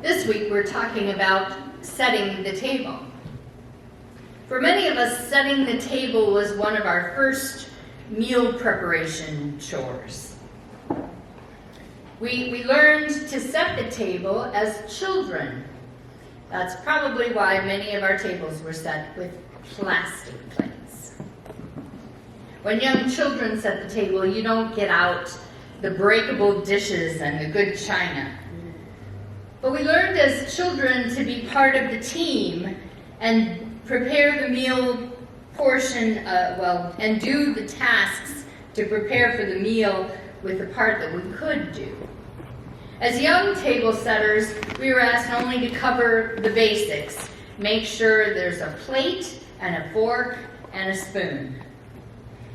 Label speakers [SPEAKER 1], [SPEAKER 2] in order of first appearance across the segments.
[SPEAKER 1] This week we're talking about setting the table. For many of us, setting the table was one of our first meal preparation chores. We learned to set the table as children. That's probably why many of our tables were set with plastic plates. When young children set the table, you don't get out the breakable dishes and the good china. But we learned as children to be part of the team and prepare the meal portion, and do the tasks to prepare for the meal with the part that we could do. As young table setters, we were asked only to cover the basics. Make sure there's a plate and a fork and a spoon.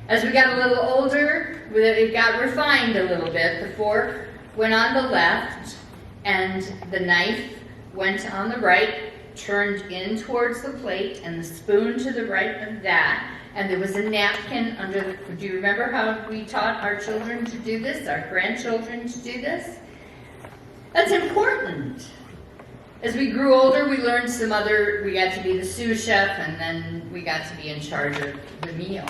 [SPEAKER 1] As we got a little older, it got refined a little bit. The fork went on the left and the knife went on the right, turned in towards the plate, and the spoon to the right of that. And there was a napkin under the, do you remember how we taught our children to do this, our grandchildren to do this? That's important. As we grew older, we learned we got to be the sous chef, and then we got to be in charge of the meal.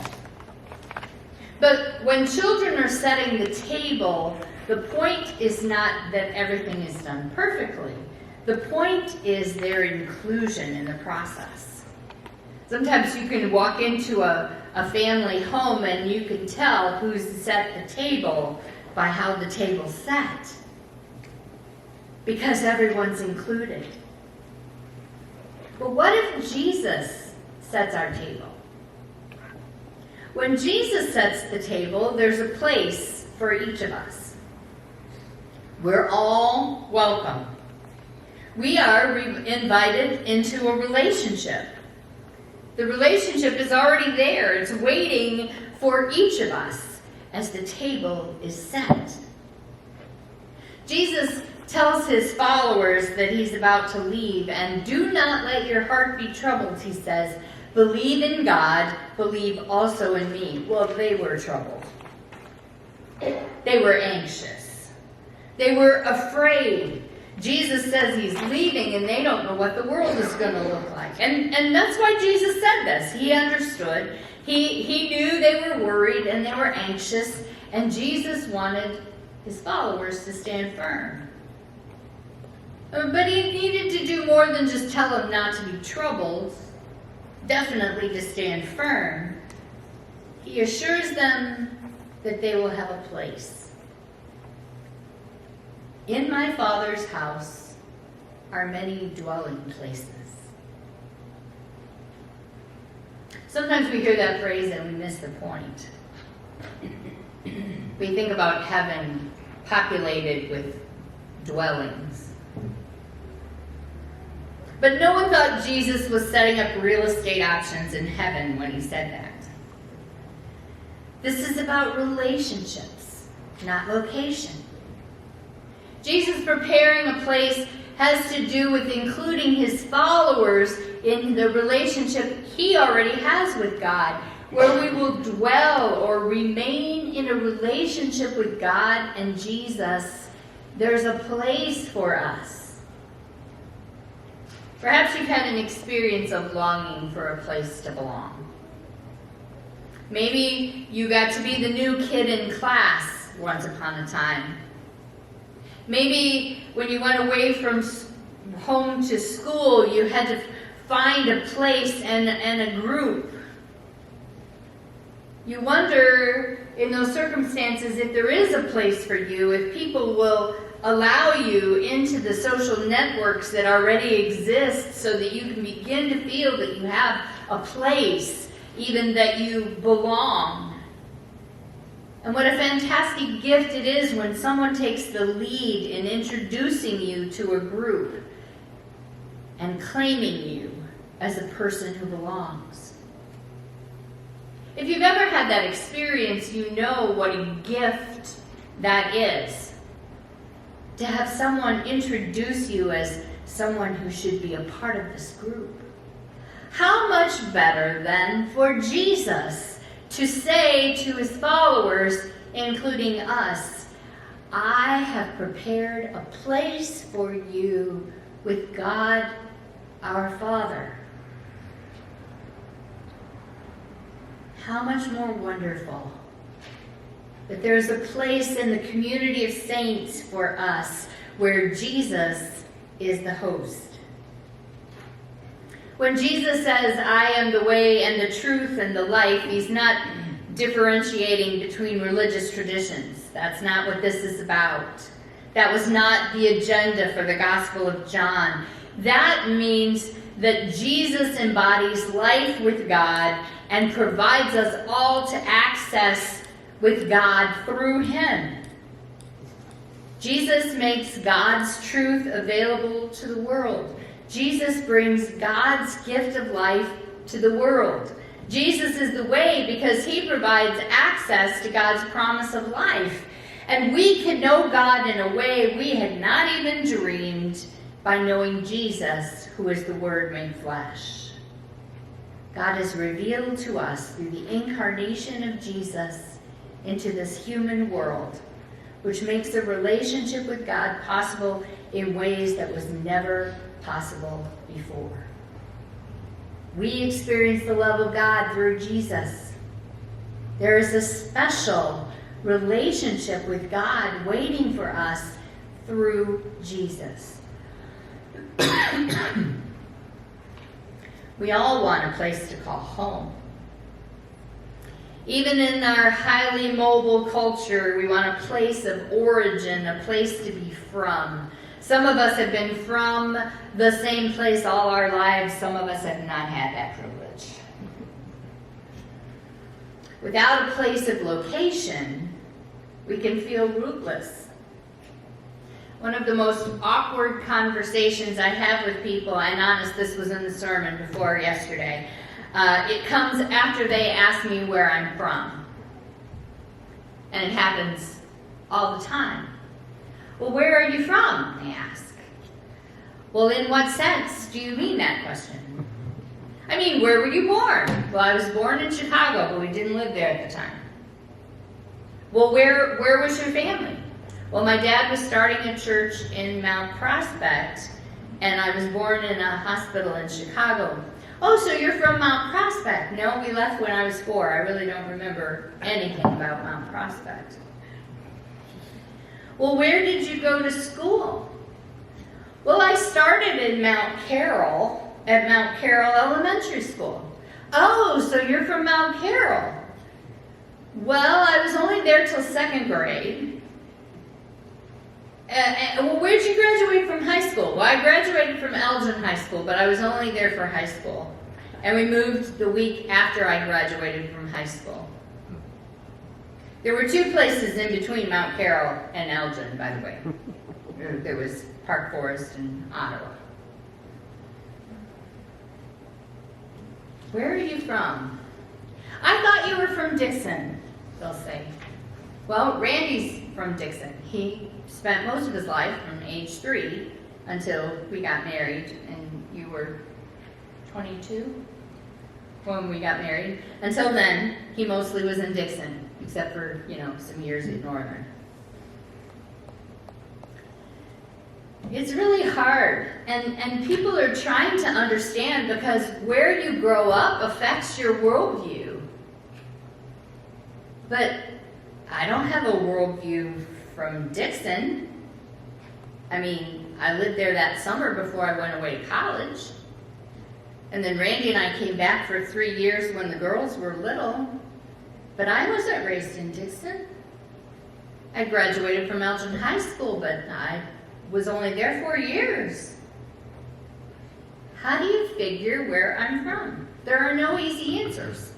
[SPEAKER 1] But when children are setting the table, the point is not that everything is done perfectly. The point is their inclusion in the process. Sometimes you can walk into a family home and you can tell who's set the table by how the table's set, because everyone's included. But what if Jesus sets our table? When Jesus sets the table, there's a place for each of us. We're all welcome. We are invited into a relationship. The relationship is already there. It's waiting for each of us as the table is set. Jesus tells his followers that he's about to leave, and do not let your heart be troubled, he says. Believe in God, believe also in me. Well, they were troubled. They were anxious. They were afraid. Jesus says he's leaving and they don't know what the world is going to look like. And that's why Jesus said this. He understood. He knew they were worried and they were anxious, and Jesus wanted his followers to stand firm. But he needed to do more than just tell them not to be troubled. Definitely to stand firm. He assures them that they will have a place. In my Father's house are many dwelling places. Sometimes we hear that phrase and we miss the point. We think about heaven populated with dwellings. But no one thought Jesus was setting up real estate options in heaven when he said that. This is about relationships, not location. Jesus preparing a place has to do with including his followers in the relationship he already has with God, where we will dwell or remain in a relationship with God and Jesus. There's a place for us. Perhaps you've had an experience of longing for a place to belong. Maybe you got to be the new kid in class once upon a time. Maybe when you went away from home to school, you had to find a place and a group. You wonder in those circumstances if there is a place for you, if people will allow you into the social networks that already exist so that you can begin to feel that you have a place, even that you belong. And what a fantastic gift it is when someone takes the lead in introducing you to a group and claiming you as a person who belongs. If you've ever had that experience, you know what a gift that is. To have someone introduce you as someone who should be a part of this group. How much better then for Jesus to say to his followers, including us, I have prepared a place for you with God our Father. How much more wonderful that there is a place in the community of saints for us where Jesus is the host. When Jesus says, I am the way and the truth and the life, he's not differentiating between religious traditions. That's not what this is about. That was not the agenda for the Gospel of John. That means that Jesus embodies life with God and provides us all to access with God through him. Jesus makes God's truth available to the world. Jesus brings God's gift of life to the world. Jesus is the way because he provides access to God's promise of life. And we can know God in a way we had not even dreamed by knowing Jesus, who is the Word made flesh. God is revealed to us through the incarnation of Jesus into this human world, which makes a relationship with God possible in ways that was never possible before. We experience the love of God through Jesus. There is a special relationship with God waiting for us through Jesus. We all want a place to call home. Even in our highly mobile culture, we want a place of origin, a place to be from. Some of us have been from the same place all our lives. Some of us have not had that privilege. Without a place of location, we can feel rootless. One of the most awkward conversations I have with people, and honest, this was in the sermon before yesterday, it comes after they ask me where I'm from. And it happens all the time. Well, where are you from? They ask. Well, in what sense do you mean that question? I mean, where were you born? Well, I was born in Chicago, but we didn't live there at the time. Well, where was your family? Well, my dad was starting a church in Mount Prospect, and I was born in a hospital in Chicago. Oh, so you're from Mount Prospect? No, we left when I was 4. I really don't remember anything about Mount Prospect. Well, where did you go to school? Well, I started in Mount Carroll, at Mount Carroll Elementary School. Oh, so you're from Mount Carroll. Well, I was only there till 2nd grade. Well, where'd you graduate from high school? Well, I graduated from Elgin High School, but I was only there for high school. And we moved the week after I graduated from high school. There were 2 places in between Mount Carroll and Elgin, by the way. There was Park Forest and Ottawa. Where are you from? I thought you were from Dixon, they'll say. Well, Randy's from Dixon. He spent most of his life from age 3 until we got married, and you were 22 when we got married. Until then, he mostly was in Dixon, except for, some years at Northern. It's really hard, and people are trying to understand because where you grow up affects your worldview. But I don't have a worldview from Dixon. I mean, I lived there that summer before I went away to college. And then Randy and I came back for 3 years when the girls were little. But I wasn't raised in Dixon. I graduated from Elgin High School, but I was only there 4 years. How do you figure where I'm from? There are no easy answers.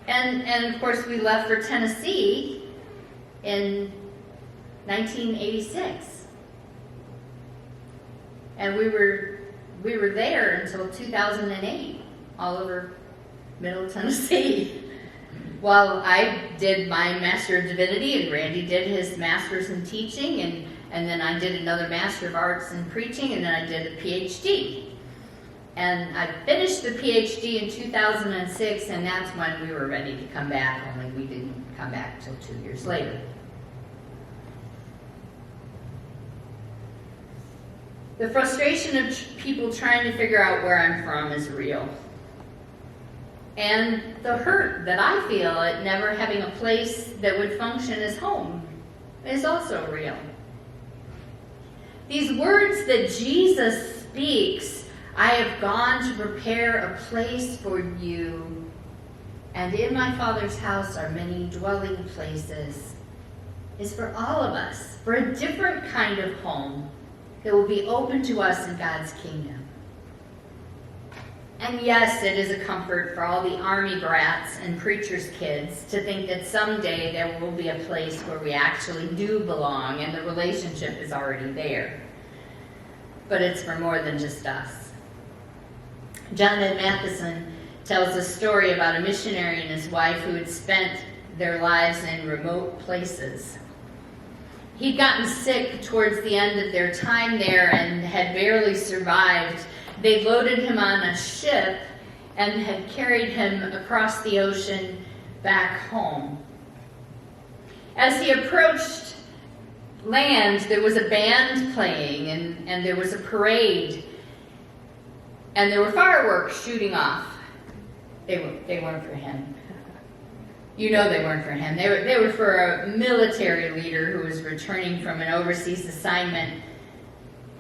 [SPEAKER 1] And of course, we left for Tennessee in 1986. And we were there until 2008, all over Middle Tennessee. While I did my Master of Divinity and Randy did his Master's in Teaching, and then I did another Master of Arts in Preaching, and then I did a PhD. And I finished the PhD in 2006, and that's when we were ready to come back, only we didn't come back until 2 years later. The frustration of people trying to figure out where I'm from is real. And the hurt that I feel at never having a place that would function as home is also real. These words that Jesus speaks, I have gone to prepare a place for you, and in my Father's house are many dwelling places, is for all of us, for a different kind of home that will be open to us in God's kingdom. And yes, it is a comfort for all the army brats and preachers' kids to think that someday there will be a place where we actually do belong and the relationship is already there. But it's for more than just us. Jonathan Matheson tells a story about a missionary and his wife who had spent their lives in remote places. He'd gotten sick towards the end of their time there and had barely survived. They loaded him on a ship and had carried him across the ocean back home. As he approached land, there was a band playing and there was a parade. And there were fireworks shooting off. They weren't for him. You know they weren't for him. They were for a military leader who was returning from an overseas assignment.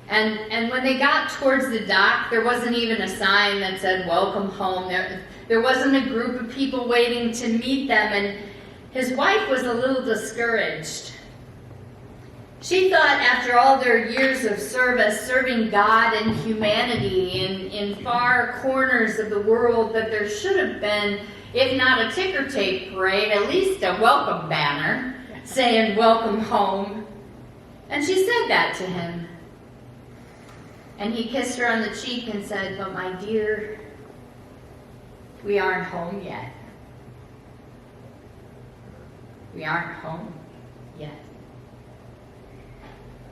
[SPEAKER 1] And when they got towards the dock, there wasn't even a sign that said, welcome home. There wasn't a group of people waiting to meet them, and his wife was a little discouraged. She thought after all their years of service, serving God and humanity in far corners of the world, that there should have been, if not a ticker tape parade, at least a welcome banner saying, welcome home. And she said that to him. And he kissed her on the cheek and said, but my dear, we aren't home yet. We aren't home yet.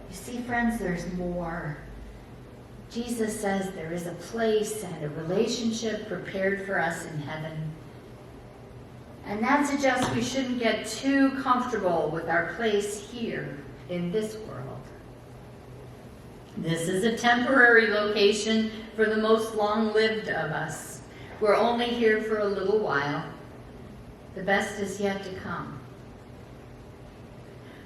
[SPEAKER 1] You see, friends, there's more. Jesus says there is a place and a relationship prepared for us in heaven. And that suggests we shouldn't get too comfortable with our place here in this world. This is a temporary location for the most long-lived of us. We're only here for a little while. The best is yet to come.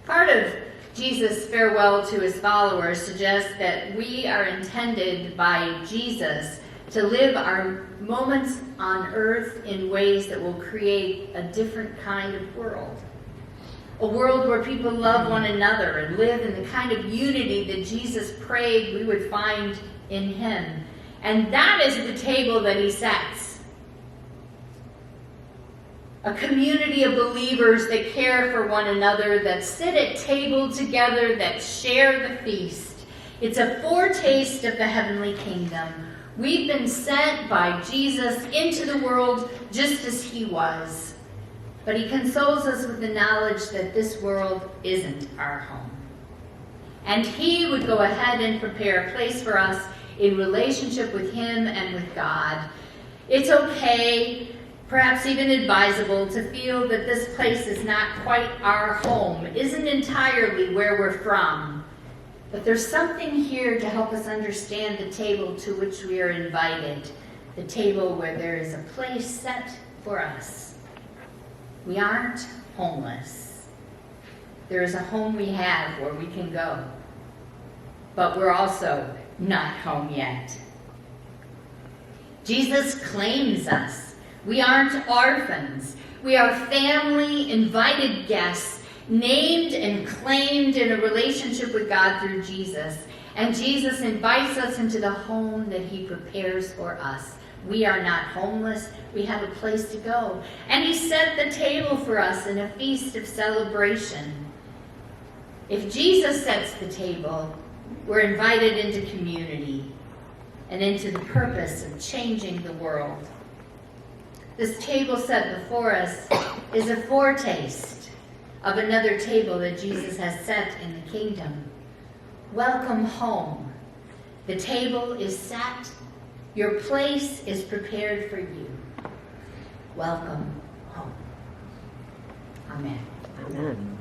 [SPEAKER 1] Part of Jesus' farewell to his followers suggests that we are intended by Jesus to live our moments on earth in ways that will create a different kind of world. A world where people love one another and live in the kind of unity that Jesus prayed we would find in him. And that is the table that he sets. A community of believers that care for one another, that sit at table together, that share the feast. It's a foretaste of the heavenly kingdom. We've been sent by Jesus into the world just as he was. But he consoles us with the knowledge that this world isn't our home. And he would go ahead and prepare a place for us in relationship with him and with God. It's okay, perhaps even advisable, to feel that this place is not quite our home, isn't entirely where we're from. But there's something here to help us understand the table to which we are invited, the table where there is a place set for us. We aren't homeless. There is a home we have where we can go. But we're also not home yet. Jesus claims us. We aren't orphans. We are family, invited guests, named and claimed in a relationship with God through Jesus. And Jesus invites us into the home that he prepares for us. We are not homeless. We have a place to go. And he set the table for us in a feast of celebration. If Jesus sets the table, we're invited into community and into the purpose of changing the world. This table set before us is a foretaste of another table that Jesus has set in the kingdom. Welcome home. The table is set. Your place is prepared for you. Welcome home. Amen.
[SPEAKER 2] Amen.